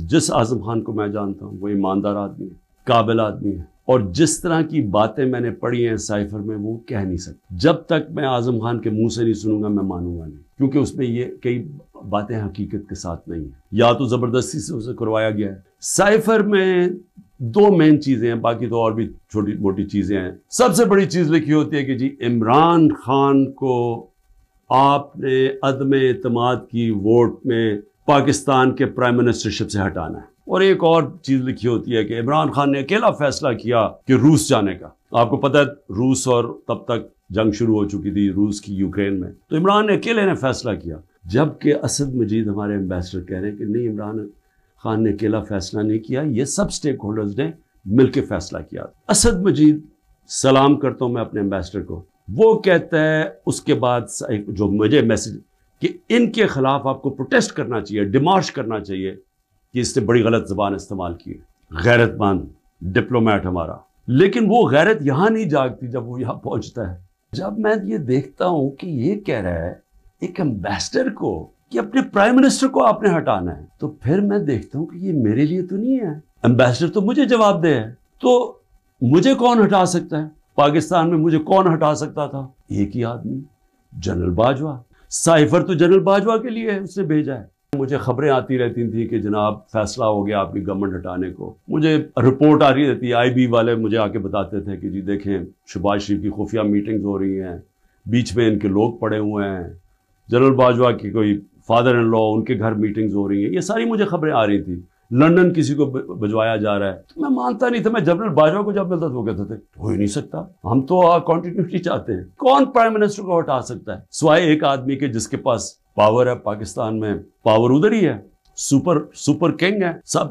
جس اعظم خان کو میں جانتا ہوں وہ ایماندار آدمی ہے، قابل آدمی ہے، اور جس طرح کی باتیں میں نے پڑھی ہیں سائفر میں وہ کہہ نہیں سکتا۔ جب تک میں اعظم خان کے منہ سے نہیں سنوں گا میں مانوں گا نہیں، کیونکہ اس میں یہ کئی باتیں حقیقت کے ساتھ نہیں ہیں، یا تو زبردستی سے اسے کروایا گیا ہے۔ سائفر میں دو مین چیزیں ہیں، باقی تو اور بھی چھوٹی موٹی چیزیں ہیں۔ سب سے بڑی چیز لکھی ہوتی ہے کہ جی عمران خان کو آپ نے عدم اعتماد کی ووٹ میں پاکستان کے پرائم منسٹرشپ سے ہٹانا ہے، اور ایک اور چیز لکھی ہوتی ہے کہ عمران خان نے اکیلا فیصلہ کیا کہ روس جانے کا۔ آپ کو پتہ ہے روس، اور تب تک جنگ شروع ہو چکی تھی روس کی یوکرین میں، تو عمران نے اکیلے نے فیصلہ کیا، جبکہ اسد مجید ہمارے ایمبیسڈر کہہ رہے ہیں کہ نہیں، عمران خان نے اکیلا فیصلہ نہیں کیا، یہ سب سٹیک ہولڈرز نے مل کے فیصلہ کیا۔ اسد مجید، سلام کرتا ہوں میں اپنے ایمبیسڈر کو، وہ کہتا ہے اس کے بعد جو مجھے میسج کہ ان کے خلاف آپ کو پروٹیسٹ کرنا چاہیے، ڈیمارش کرنا چاہیے کہ اس نے بڑی غلط زبان استعمال کی ہے۔ غیرت مند ڈپلومیٹ ہمارا، لیکن وہ غیرت یہاں نہیں جاگتی جب وہ یہاں پہنچتا ہے۔ جب میں یہ دیکھتا ہوں کہ یہ کہہ رہا ہے ایک ایمبیسڈر کو کہ اپنے پرائم منسٹر کو آپ نے ہٹانا ہے، تو پھر میں دیکھتا ہوں کہ یہ میرے لیے تو نہیں ہے، ایمبیسڈر تو مجھے جواب دے ہے، تو مجھے کون ہٹا سکتا ہے؟ پاکستان میں مجھے کون ہٹا سکتا تھا؟ ایک ہی آدمی، جنرل باجوہ۔ سائفر تو جنرل باجوہ کے لیے ہے، اس نے بھیجا ہے۔ مجھے خبریں آتی رہتی تھیں کہ جناب فیصلہ ہو گیا آپ کی گورنمنٹ ہٹانے کو، مجھے رپورٹ آ رہی رہتی، آئی بی والے مجھے آ کے بتاتے تھے کہ جی دیکھیں شہباز شریف کی خفیہ میٹنگز ہو رہی ہیں، بیچ میں ان کے لوگ پڑے ہوئے ہیں، جنرل باجوہ کی کوئی فادر ان لا ان کے گھر میٹنگز ہو رہی ہیں، یہ ساری مجھے خبریں آ رہی تھیں۔ لندن کسی کو بھجوایا جا رہا ہے، تو میں مانتا نہیں تھا۔ میں جنرل باجوہ کو جب ملتا تو وہ کہتے تھے ہو ہی نہیں سکتا، ہم تو کنٹینیوٹی چاہتے ہیں۔ کون پرائم منسٹر کو ہٹا سکتا ہے سوائے ایک آدمی کے جس کے پاس پاور ہے؟ پاکستان میں پاور ادھر ہی ہے، سپر کنگ ہے، سب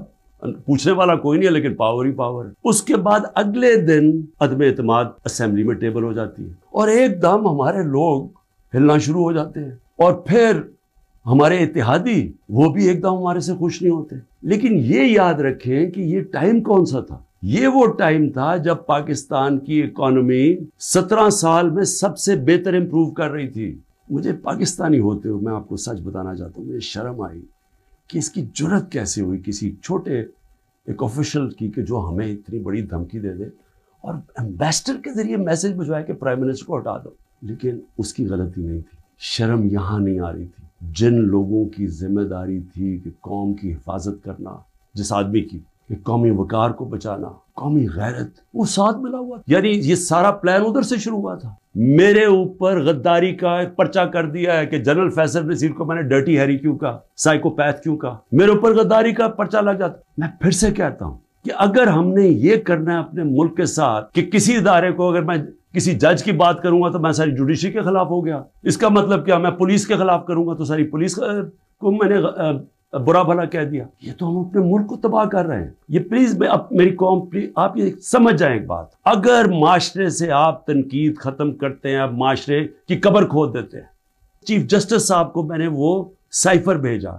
پوچھنے والا کوئی نہیں ہے، لیکن پاور ہی پاور ہے۔ اس کے بعد اگلے دن عدم اعتماد اسمبلی میں ٹیبل ہو جاتی ہے، اور ایک دم ہمارے لوگ ہلنا شروع ہو جاتے ہیں، اور پھر ہمارے اتحادی وہ بھی ایک دم ہمارے سے خوش نہیں ہوتے۔ لیکن یہ یاد رکھیں کہ یہ ٹائم کون سا تھا؟ یہ وہ ٹائم تھا جب پاکستان کی اکانومی 17 سال میں سب سے بہتر امپروو کر رہی تھی۔ مجھے پاکستانی ہوتے ہوئے میں آپ کو سچ بتانا چاہتا ہوں، مجھے شرم آئی کہ اس کی جرت کیسے ہوئی کسی چھوٹے ایک آفیشل کی کہ جو ہمیں اتنی بڑی دھمکی دے دے اور ایمبیسڈر کے ذریعے میسج بھجوائے کہ پرائم منسٹر کو ہٹا دو۔ لیکن اس کی غلطی نہیں تھی، شرم یہاں نہیں آ رہی تھی۔ جن لوگوں کی ذمہ داری تھی کہ قوم کی حفاظت کرنا، جس آدمی کی کہ قومی وقار کو بچانا، قومی غیرت، وہ ساتھ ملا ہوا تھا۔ یعنی یہ سارا پلان ادھر سے شروع ہوا تھا۔ میرے اوپر غداری کا ایک پرچہ کر دیا ہے کہ جنرل فیصل نذیر کو میں نے ڈرٹی ہیری کیوں کہا، سائیکوپیتھ کیوں کہا، میرے اوپر غداری کا پرچہ لگ جاتا۔ میں پھر سے کہتا ہوں کہ اگر ہم نے یہ کرنا ہے اپنے ملک کے ساتھ کہ کسی ادارے کو، اگر میں کسی جج کی بات کروں گا تو میں ساری جوڈیشری کے خلاف ہو گیا، اس کا مطلب کیا؟ میں پولیس کے خلاف کروں گا تو ساری پولیس کو میں نے برا بھلا کہہ دیا۔ یہ تو ہم اپنے ملک کو تباہ کر رہے ہیں۔ یہ پلیز میری قوم، آپ یہ سمجھ جائیں ایک بات، اگر معاشرے سے آپ تنقید ختم کرتے ہیں، آپ معاشرے کی قبر کھود دیتے ہیں۔ چیف جسٹس صاحب کو میں نے وہ سائفر بھیجا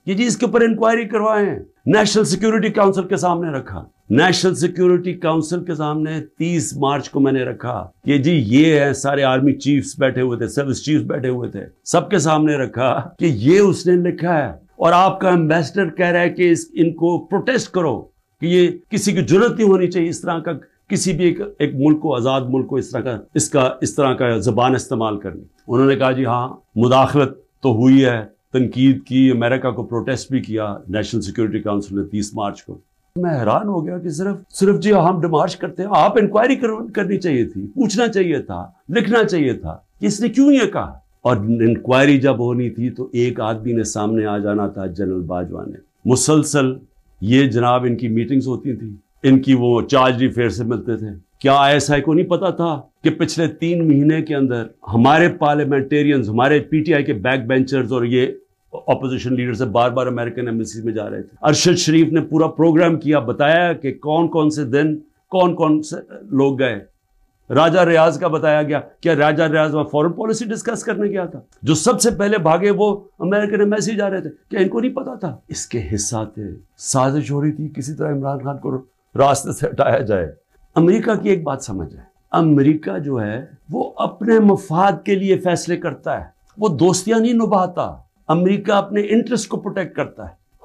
کہ جی اس کے اوپر انکوائری کروائے ہیں، نیشنل سیکیورٹی کاؤنسل کے سامنے رکھا، نیشنل سیکیورٹی کاؤنسل کے سامنے 30 مارچ کو میں نے رکھا کہ جی یہ ہے، سارے آرمی چیفز بیٹھے ہوئے تھے، سروس چیفز بیٹھے ہوئے تھے، سب کے سامنے رکھا کہ یہ اس نے لکھا ہے، اور آپ کا ایمبیسڈر کہہ رہا ہے کہ ان کو پروٹیسٹ کرو کہ یہ کسی کی جرت نہیں ہونی چاہیے اس طرح کا، کسی بھی ایک ملک کو، آزاد ملک کو اس طرح کا زبان استعمال کرنی۔ انہوں نے کہا جی ہاں مداخلت تو ہوئی ہے، تنقید کی، امریکہ کو پروٹیسٹ بھی کیا نیشنل سیکیورٹی کاؤنسل نے 30 مارچ کو۔ میں حیران ہو گیا کہ صرف جی ہم ڈیمارش کرتے ہیں، آپ انکوائری کرنی چاہیے تھی، پوچھنا چاہیے تھا، لکھنا چاہیے تھا کہ اس نے کیوں یہ کہا۔ اور انکوائری جب ہونی تھی تو ایک آدمی نے سامنے آ جانا تھا، جنرل باجوہ نے۔ مسلسل یہ جناب ان کی میٹنگز ہوتی تھی، ان کی وہ چارج افیئر سے ملتے تھے۔ کیا ISI کو نہیں پتا تھا کہ پچھلے 3 مہینے کے اندر ہمارے پارلیمنٹیرینز، ہمارے PTI کے بیک بینچرز اور یہ اپوزیشن لیڈر سے بار بار امریکن ایمبیسی میں جا رہے تھے۔ ارشد شریف نے پورا پروگرام کیا، بتایا کہ کون سے دن کون سے لوگ گئے۔ راجہ ریاض کا بتایا گیا، کیا راجہ ریاض وہ فورن پالیسی ڈسکس کرنے گیا تھا؟ جو سب سے پہلے بھاگے وہ امریکن ایمبیسی جا رہے تھے، کیا ان کو نہیں پتا تھا؟ اس کے حصہ تھے، سازش ہو رہی تھی کسی طرح عمران خان کو راستے سے ہٹایا جائے۔ امریکہ کی ایک بات سمجھ ہے، امریکہ جو ہے وہ اپنے مفاد کے لیے فیصلے کرتا ہے، وہ دوستیاں نہیں نبھاتا۔ امریکہ اپنے انٹرسٹ کو پروٹیکٹ کرتا ہے۔